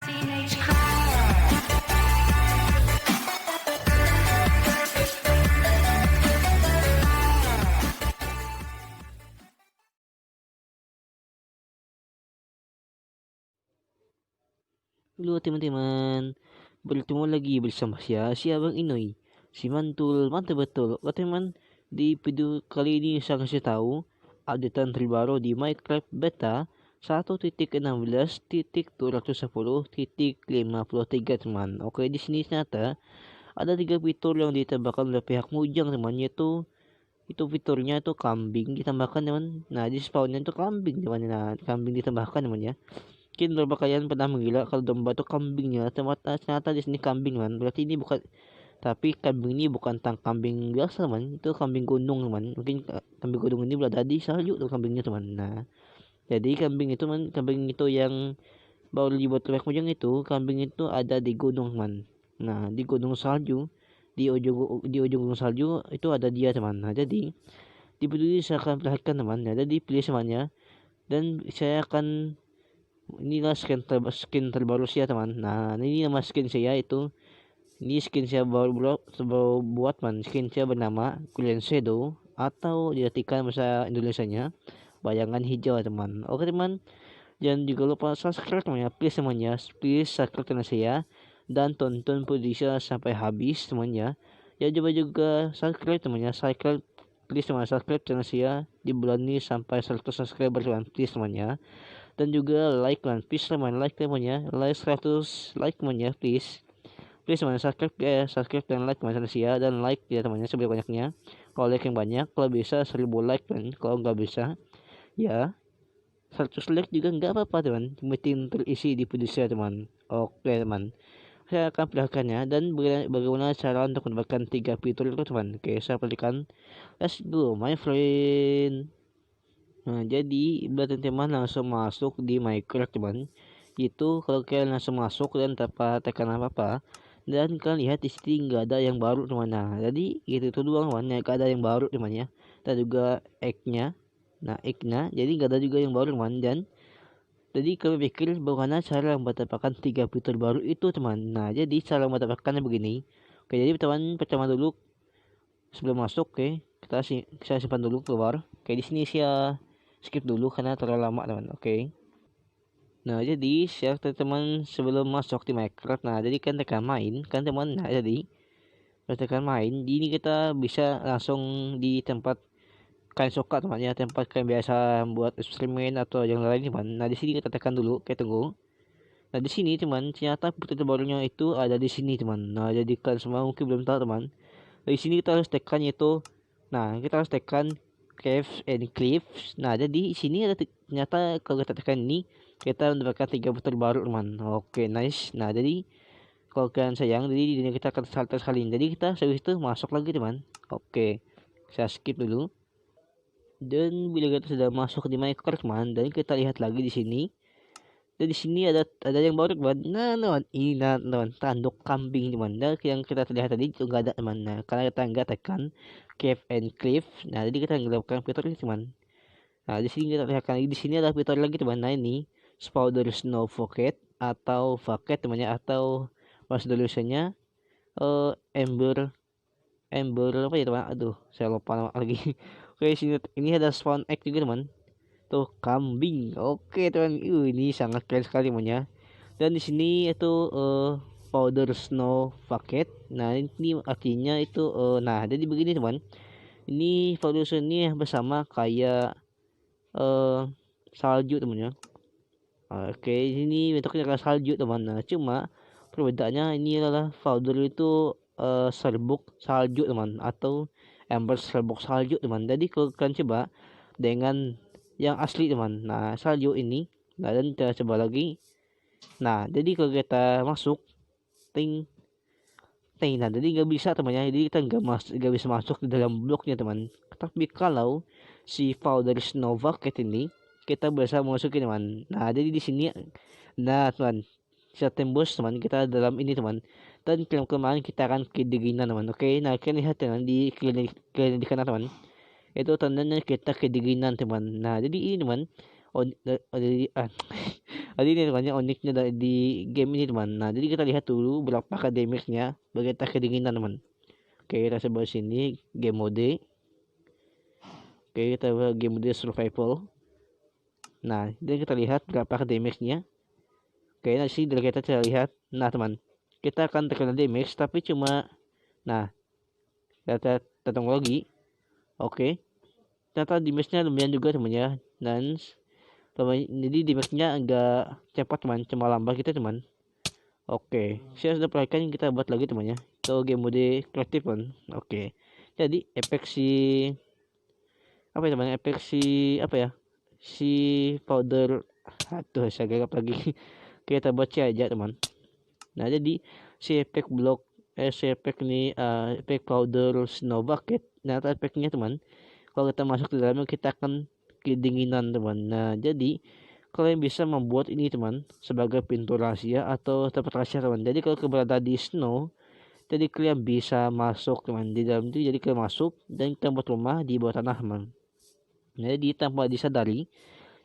Teenage Clown. Halo teman-teman, bertemu lagi bersama saya, si Abang Inoy, si Mantul, mantap betul. Oke teman, di video kali ini saya kasih tahu updatean terbaru di Minecraft Beta 1.16.210.53 teman. Oke, di sini ternyata ada 3 fitur yang ditambahkan oleh pihak Mojang teman, yaitu itu fiturnya itu kambing ditambahkan teman. Nah, di spawnnya itu kambing teman. Nah, kambing ditambahkan teman ya. Mungkin beberapa kalian pernah mengira kalau domba itu kambingnya, ternyata di sini kambing kan. Berarti ini bukan, tapi kambing ini bukan tang kambing biasa teman, itu kambing gunung teman. Mungkin kambing gunung ini berada di salju tuh kambingnya teman. Nah, jadi kambing itu man, kambing itu yang baru dibuat oleh Mojang itu, kambing itu ada di gunung teman. Nah, di gunung salju, di ujung gunung salju itu ada dia teman. Nah, jadi di video ini saya akan perlihatkan teman. Nah, jadi pilih semuanya dan saya akan inilah skin terbaru saya teman. Nah, ini nama skin saya itu, ini skin saya baru buat man. Skin saya bernama Cooling Shadow atau diartikan bahasa Indonesianya bayangan hijau teman. Oke teman, jangan juga lupa subscribe teman ya, please temannya, please subscribe channel saya dan tonton video sampai habis temannya. Ya coba juga subscribe temannya, subscribe please teman, subscribe channel saya di bulan ini sampai 100 subscriber teman, please temannya. Dan juga like man, please teman, like temannya, like 100 like temannya, please please teman, subscribe dan like teman saya, dan like ya temannya sebanyak banyaknya. Kalau like yang banyak, kalau bisa 1000 like man. Kalau nggak bisa ya 100 like juga nggak apa-apa teman, penting terisi di video saya teman. Oke teman, saya akan perlihatkannya dan bagaimana cara untuk mendapatkan 3 fitur itu teman. Oke, saya perlihatkan, let's go my friend. Nah, jadi buat teman-teman langsung masuk di Minecraft teman. Itu kalau kalian langsung masuk dan tanpa tekan apa-apa, dan kalian lihat di sini nggak ada yang baru teman. Nah, jadi itu doang teman, nggak ada yang baru teman ya. Dan juga egg-nya. Nah, egg-nya jadi nggak ada juga yang baru teman. Dan jadi kalian pikir bagaimana cara mendapatkan 3 fitur baru itu teman. Nah, jadi cara mendapatkannya begini. Oke, jadi teman pertama dulu sebelum masuk, oke, saya simpan dulu keluar. Oke, di sini saya skip dulu karena terlalu lama teman. Oke, nah jadi share teman sebelum masuk di Minecraft. Nah, jadi kan tekan main kan teman. Nah, jadi tekan main di ini kita bisa langsung di tempat kalian suka teman ya, tempat kalian biasa buat eksperimen atau yang lain teman. Nah, di sini kita tekan dulu, oke, tunggu. Nah, di sini teman ternyata fitur terbarunya itu ada di sini teman. Nah, jadi kalian semua mungkin belum tahu teman, di sini kita harus tekan yaitu, nah kita harus tekan caves and cliffs. Nah, jadi di sini ada ternyata kalau kita tekan ini kita mendapatkan 3 fitur baru teman. Oke, nice. Nah, jadi kalau kalian sayang, jadi di sini kita akan salter sekali. Jadi kita habis itu masuk lagi teman. Oke, saya skip dulu. Dan bila kita sudah masuk di Minecraft teman, dan kita lihat lagi di sini, dan di sini ada yang baru teman. Nah teman, ini nah teman, tanduk kambing teman. Dan yang kita lihat tadi itu enggak ada teman. Nah, karena kita enggak tekan cave and cliff, nah jadi kita nggak lakukan fitur ini teman. Nah, di sini kita lihat lagi, di sini ada fitur lagi teman. Nah, ini spawner snow bucket atau bucket temannya, atau bahasa Indonesianya ember ember apa ya teman, aduh saya lupa nama lagi. Oke, sini ini ada spawn egg juga teman, tuh kambing. Oke teman, ini sangat keren sekali temannya. Dan di sini itu powder snow bucket. Nah, ini artinya itu nah jadi begini teman, ini powder snow ini bersama kayak eh salju teman ya. Oke, ini bentuknya kayak salju teman. Nah, cuma perbedaannya ini adalah powder itu serbuk salju teman, atau ember serbuk salju teman. Jadi kalau kalian coba dengan yang asli teman, nah salju ini, nah dan kita coba lagi. Nah, jadi kalau kita masuk ting ting, nah jadi nggak bisa temannya, jadi kita nggak bisa masuk di dalam bloknya teman. Tapi kalau si powder snow bucket ini kita bisa masukin teman. Nah, jadi di sini, nah teman, bisa tembus teman kita dalam ini teman, dan kemarin kita akan kedinginan teman. Oke, nah kalian lihat teman di kanan teman, itu tandanya kita kedinginan teman. Nah, jadi ini teman, ada ini teman ya, uniknya di game ini teman. Nah, jadi kita lihat dulu berapa damage-nya bagai tak kedinginan teman. Oke, kita coba sini game mode. Oke, kita coba game mode survival. Nah, jadi kita lihat berapa damage-nya. Oke, nah sini kita bisa lihat. Nah, teman, kita akan terkena damage tapi cuma, nah, kita tunggu lagi. Oke, ternyata damage-nya lumayan juga teman ya. Dan jadi damage-nya agak cepat teman, cuma lambat gitu teman. Oke, saya sudah perhatikan, kita buat lagi teman ya. Itu game mode kreatif kan. Oke, jadi efek si apa ya teman, efek si apa ya, si powder, aduh saya gagap lagi. Kita baca aja teman. Nah, jadi si efek blok si efek ini efek powder snow bucket. Nah, efeknya teman, kalau kita masuk ke dalamnya kita akan kedinginan teman. Nah, jadi kalian bisa membuat ini teman sebagai pintu rahasia atau tempat rahasia teman. Jadi kalau kalian berada di snow, jadi kalian bisa masuk teman di dalam itu. Jadi kalian masuk dan kita buat rumah di bawah tanah teman. Nah, jadi tanpa disadari,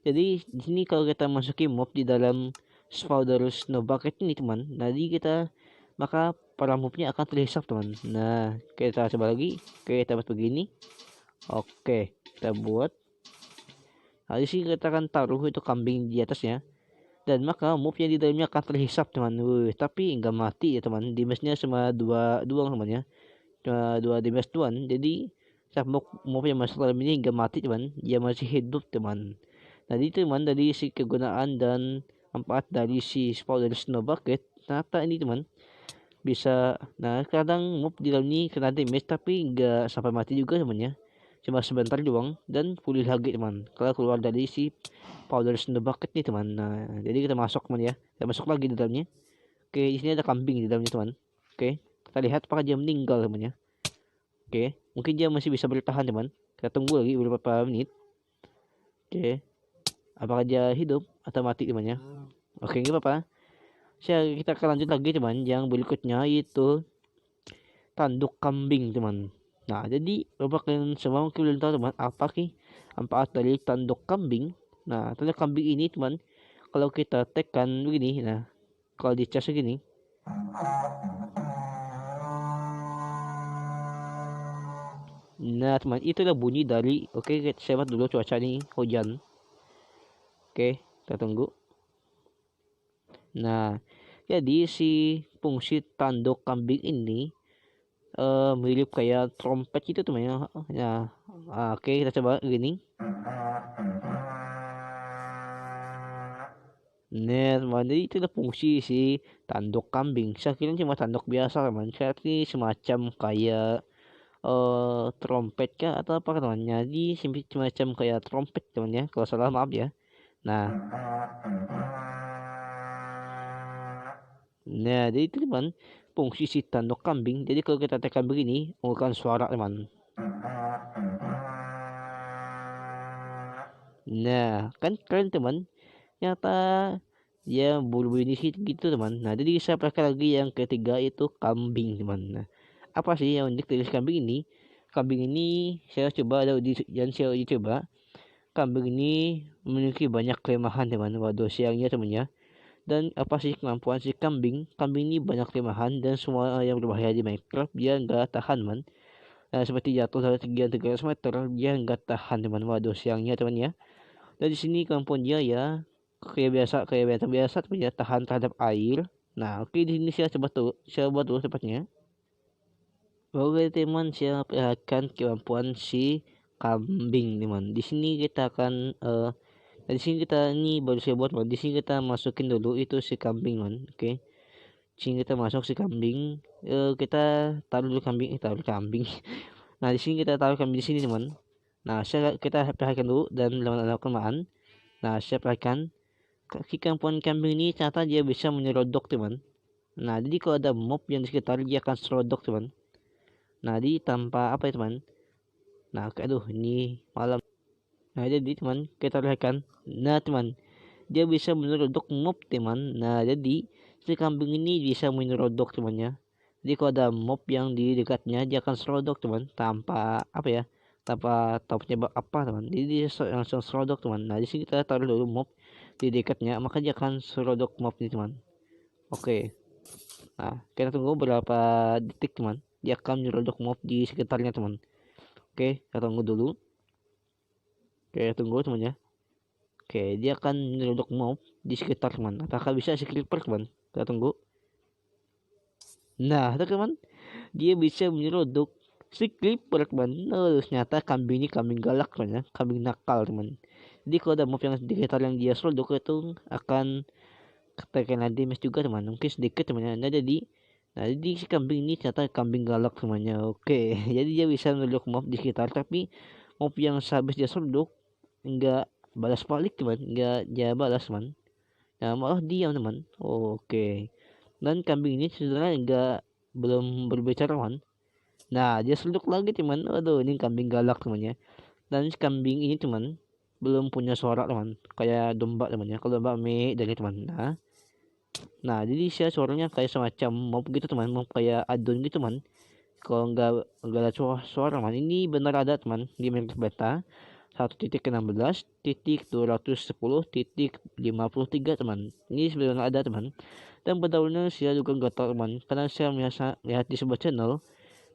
jadi di sini kalau kita masukin mob di dalam powder snow bucket ini teman, jadi kita maka para mobnya akan terhisap teman. Nah, kita coba lagi. Oke, kita buat begini. Oke, kita buat. Nah, di sini kita akan taruh itu kambing di atasnya, dan maka mobnya di dalamnya akan terhisap teman. Tapi nggak mati ya teman. Damage-nya cuma dua teman ya, cuma 2 damage doang. Jadi saat mob yang masuk dalam ini nggak mati teman, dia masih hidup teman. Nah, itu teman dari si kegunaan dan manfaat dari si spawn dari snow bucket. Ternyata ini teman bisa, nah kadang mob di dalam ini kena damage tapi nggak sampai mati juga teman ya, cuma sebentar doang dan pulih lagi teman kalau keluar dari si powder snow bucket nih teman. Nah, jadi kita masuk teman ya, kita masuk lagi di dalamnya. Oke, di sini ada kambing di dalamnya teman. Oke, kita lihat apakah dia meninggal teman ya. Oke, mungkin dia masih bisa bertahan teman, kita tunggu lagi beberapa menit. Oke, apakah dia hidup atau mati teman ya. Oke, nggak apa-apa, kita akan lanjut lagi teman yang berikutnya, yaitu tanduk kambing teman. Nah, jadi bapak kalian semua mungkin belum tahu teman apa sih manfaat dari tanduk kambing. Nah, tanduk kambing ini teman, kalau kita tekan begini, nah kalau dicas begini, nah teman, itulah bunyi dari, oke, saya buat dulu cuaca nih hujan. Oke, kita tunggu. Nah, jadi si fungsi tanduk kambing ini mirip kayak trompet gitu teman ya. Nah, oke, kita coba gini. Nah, teman, jadi itu adalah fungsi si tanduk kambing. Saya kira cuma tanduk biasa teman. Saya ini semacam kayak trompet kah atau apa teman. Jadi semacam kayak trompet teman ya. Kalau salah maaf ya. Nah, jadi itu teman fungsi si tanduk kambing. Jadi kalau kita tekan begini, mengeluarkan suara teman. Nah, kan keren teman. Nyata ya bulu-bulu ini sih gitu teman. Nah, jadi saya pakai lagi yang ketiga, itu kambing teman. Nah, apa sih yang unik dari kambing ini? Kambing ini saya coba ada di, dan saya uji coba. Kambing ini memiliki banyak kelemahan teman. Waduh, siangnya teman ya. Dan apa sih kemampuan si kambing? Kambing ini banyak kelemahan dan semua yang berbahaya di Minecraft dia nggak tahan man. Nah, seperti jatuh dari ketinggian 300 meter dia nggak tahan teman. Waduh, siangnya teman ya. Dan di sini kemampuan dia ya kayak biasa tapi ya tahan terhadap air. Nah, oke, di sini saya buat dulu tepatnya. Oke teman, saya perhatikan kemampuan si kambing teman. Di sini kita akan di sini kita ini baru saya buat man. Di sini kita masukin dulu itu si kambing man. Oke, di sini kita masuk si kambing. Kita taruh dulu kambing, taruh kambing. Nah, di sini kita taruh kambing di sini teman. Nah, kita perhatikan dulu dan lama-lama kelamaan. Nah, saya perhatikan kaki kemampuan kambing ini ternyata dia bisa menyeruduk teman. Nah, jadi kalau ada mob yang di sekitar dia akan seruduk teman. Nah, jadi tanpa apa ya teman. Nah, aduh ini malam. Nah, jadi teman kita lihatkan. Nah teman, dia bisa menyeruduk mob teman. Nah, jadi si kambing ini bisa menyeruduk temannya. Jadi kalau ada mob yang di dekatnya dia akan seruduk teman tanpa apa ya, tanpa tahu penyebab apa teman. Jadi dia langsung serodok teman. Nah di sini kita taruh dulu mob di dekatnya, maka dia akan serodok mob ini teman. Oke. Nah kita tunggu berapa detik teman, dia akan menyeruduk mob di sekitarnya teman. Oke, kita tunggu dulu. Oke, tunggu teman ya. Oke, dia akan menyeruduk mob di sekitar teman. Apakah bisa si creeper teman? Kita tunggu. Nah, teman, dia bisa menyeruduk si creeper teman. Nah, ternyata kambing ini kambing galak teman ya, kambing nakal teman. Jadi kalau ada mob yang di sekitar yang dia seruduk itu akan terkena damage juga teman, mungkin sedikit teman. Nah jadi si kambing ini ternyata kambing galak semuanya. Oke. Jadi dia bisa menyeruduk mob di sekitar, tapi mob yang sehabis dia seruduk enggak balas balik teman, enggak dia balas teman. Nah malah diam teman. Oke. Dan kambing ini sebenarnya enggak belum berbicara teman. Nah dia seruduk lagi teman. Aduh ini kambing galak temannya. Dan si kambing ini teman belum punya suara teman, kayak domba temannya. Kalau domba me dari teman. Nah jadi saya suaranya kayak semacam mob gitu teman, mob kayak adon gitu teman. Kalau nggak ada suara teman, ini benar ada teman di Minecraft beta 1.16.210.53 teman. Ini sebenarnya ada teman. Dan pendahulunya saya juga nggak tahu teman, karena saya melihat di sebuah channel.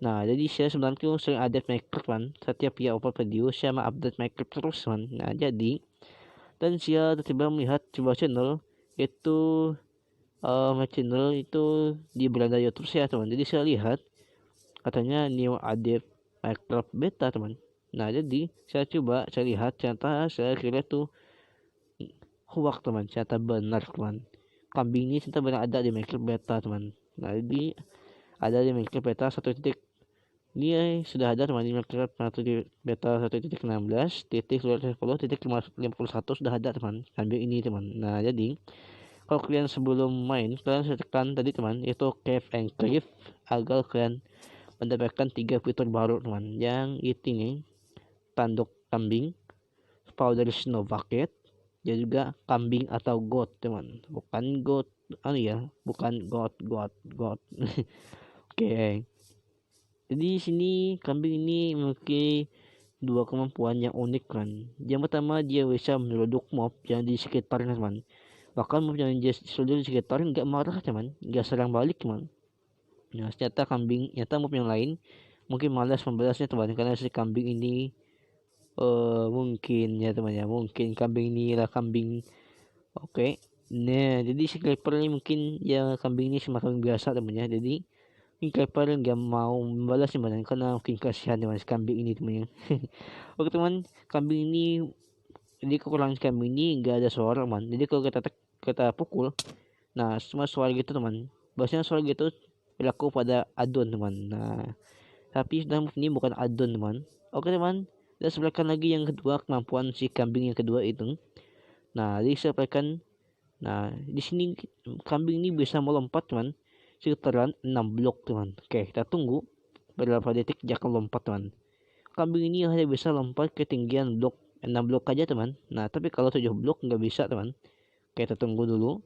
Nah jadi saya sebenarnya tuh sering update Minecraft teman. Setiap dia upload video saya mau update Minecraft terus teman. Nah jadi dan saya tiba-tiba melihat sebuah channel itu channel itu di beranda YouTube saya teman. Jadi saya lihat katanya new update Minecraft beta teman. Nah jadi saya lihat ternyata saya kira tuh hoax teman, ternyata benar teman. Kambing ini ternyata benar ada di Minecraft beta teman. Nah jadi ada di Minecraft beta 1. Ini sudah ada teman di Minecraft beta 1.16.210.51 sudah ada teman kambing ini teman. Nah jadi kalau kalian sebelum main kalian harus tekan tadi teman, yaitu cave and cliff, agar kalian mendapatkan 3 fitur baru teman. Yang ini tanduk kambing, powder snow bucket, dan juga kambing atau goat teman, bukan goat bukan goat. Oke. Jadi sini kambing ini memiliki 2 kemampuan yang unik kan. Yang pertama dia bisa menyeruduk mob yang di sekitarnya teman. Bahkan mob yang di sekitar nggak marah teman, nggak serang balik teman. Nah ternyata mob yang lain mungkin malas membalasnya teman, karena si kambing ini mungkin ya teman ya, mungkin kambing ini lah kambing. Oke. Nah jadi si creeper ini mungkin ya kambing ini semakin biasa teman ya. Jadi si creeper nggak mau membalas teman, karena mungkin kasihan teman si kambing ini teman ya. Oke teman, kambing ini jadi kekurangan kambing ini nggak ada suara teman. Jadi kalau kita pukul, nah semua suara gitu teman, biasanya suara gitu berlaku pada adon teman. Nah tapi dalam ini bukan adon teman. Oke teman, dan sebelahkan lagi yang kedua, kemampuan si kambing yang kedua itu. Nah disebutkan, nah di sini kambing ini bisa melompat teman sekitaran 6 blok teman. Oke, kita tunggu beberapa detik dia akan lompat teman. Kambing ini hanya bisa lompat ketinggian 6 blok aja teman. Nah tapi kalau 7 blok nggak bisa teman. Kita tunggu dulu.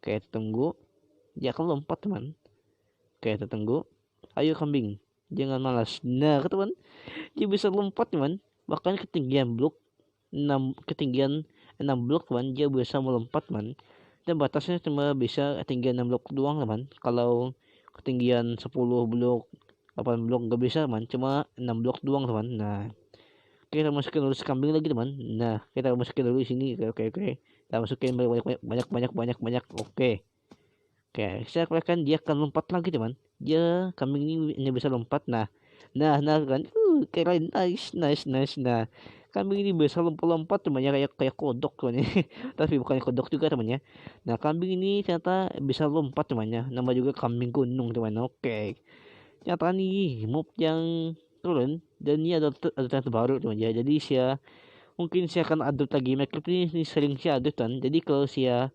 Kita tunggu. Dia akan lompat teman. Kita tunggu. Ayo kambing, jangan malas. Nah teman, dia bisa lompat teman. Bahkan ketinggian 6 blok teman, dia bisa melompat teman. Dan batasnya cuma bisa ketinggian 6 blok doang teman. Kalau ketinggian 10 blok 8 blok nggak bisa teman, cuma 6 blok doang teman. Nah kita masukin dulu kambing lagi teman. Nah kita masukin dulu di sini. Oke, kita masukin banyak. Oke, saya katakan dia akan lompat lagi teman. Dia kambing ini hanya bisa lompat. Nah kan, keren, nice. Nah kambing ini bisa lompat temannya, kayak kodok temannya. Tapi bukan kodok juga temannya. Nah kambing ini ternyata bisa lompat temannya, nama juga kambing gunung teman. Oke, ternyata nih mob yang turun, dan ini ada terbaru teman ya. Jadi mungkin saya akan update lagi. Minecraft ini sering saya update kan. Jadi kalau saya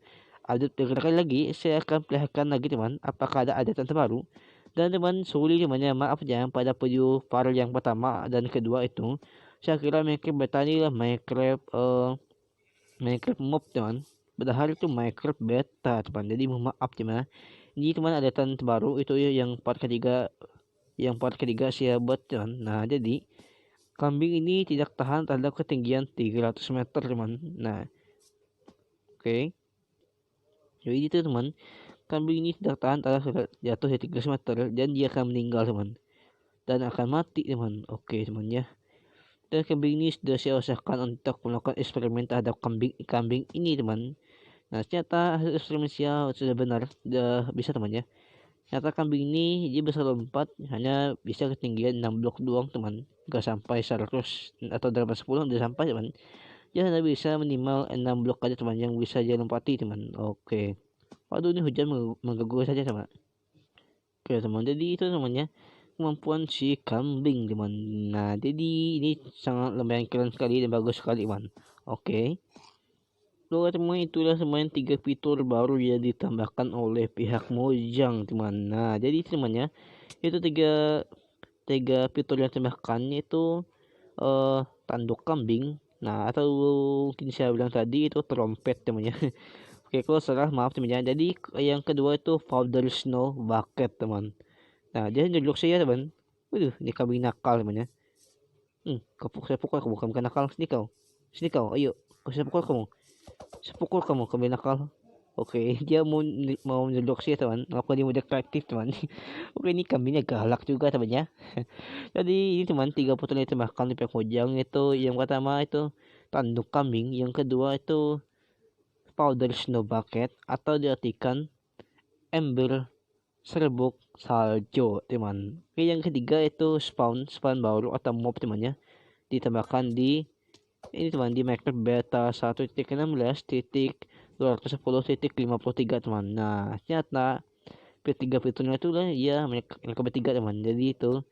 update kali lagi, saya akan perlihatkan lagi teman apakah ada update terbaru. Dan teman sorry teman ya, maaf ya pada video file yang pertama dan kedua itu saya kira Minecraft beta ini lah Minecraft mob teman, padahal itu Minecraft beta teman. Jadi mohon maaf teman, ini teman ada terbaru itu ya, yang part ketiga saya buat teman. Nah jadi Kambing ini tidak tahan terhadap ketinggian 300 meter teman. Nah, oke. Jadi itu teman, kambing ini tidak tahan terhadap jatuh di 300 meter dan dia akan meninggal teman. Dan akan mati teman. Oke teman ya. Dan kambing ini sudah saya usahakan untuk melakukan eksperimen terhadap kambing ini teman. Nah ternyata hasil eksperimen saya sudah benar, sudah bisa teman ya. Ternyata kambing ini dia bisa lompat hanya bisa ketinggian 6 blok doang teman. Gak sampai 100 atau 810 udah sampai teman. Dia hanya bisa minimal 6 blok aja teman yang bisa dia lompati teman. Oke. Waduh ini hujan mengganggu saja teman. Oke teman, jadi itu namanya kemampuan si kambing teman. Nah jadi ini sangat lumayan keren sekali dan bagus sekali teman. Oke. Lalu teman, itulah semuanya 3 fitur baru yang ditambahkan oleh pihak Mojang teman. Nah jadi temannya itu tiga fitur yang ditambahkan itu tanduk kambing. Nah atau mungkin saya bilang tadi itu trompet temannya. Oke kalau salah maaf temannya. Jadi yang kedua itu powder snow bucket teman. Nah dia nyeluk saya teman. Waduh ini kambing nakal temannya. Saya pukul kamu, kamu kan nakal. Sini kau, ayo. Saya pukul kamu. Saya pukul kamu, kambing nakal. Oke, dia mau nyeluk saya teman. Aku dia mode kreatif teman. Oke, ini kambingnya galak juga temannya. Jadi ini teman, 3 putar itu makan di Pekojang itu. Yang pertama itu tanduk kambing, yang kedua itu powder snow bucket atau diartikan ember serbuk salju teman. Oke, yang ketiga itu spawn baru atau mob temannya ditambahkan di ini teman di Minecraft beta 1.16.210.53 teman. Nah ternyata ketiga fiturnya itu lah ya yang ketiga teman. Jadi itu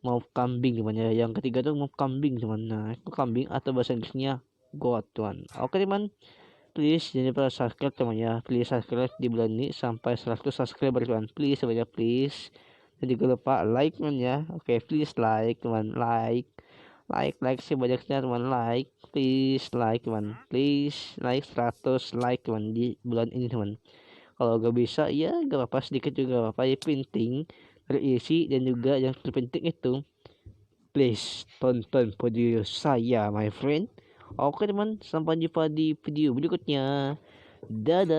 mau kambing teman ya. Yang ketiga tuh mau kambing teman. Nah itu kambing atau bahasa Inggrisnya goat teman. Oke teman, please jangan lupa subscribe teman ya. Please subscribe di bulan ini sampai 100 subscriber teman. Please sebanyak please. Dan juga lupa like teman ya. Oke please like teman, like sebanyaknya teman, like please, like teman, please like 100 like teman di bulan ini teman. Kalau gak bisa ya gak apa-apa, sedikit juga gak apa-apa ya, penting terisi. Dan juga yang terpenting itu please tonton video saya my friend. Oke teman, sampai jumpa di video berikutnya. Dadah.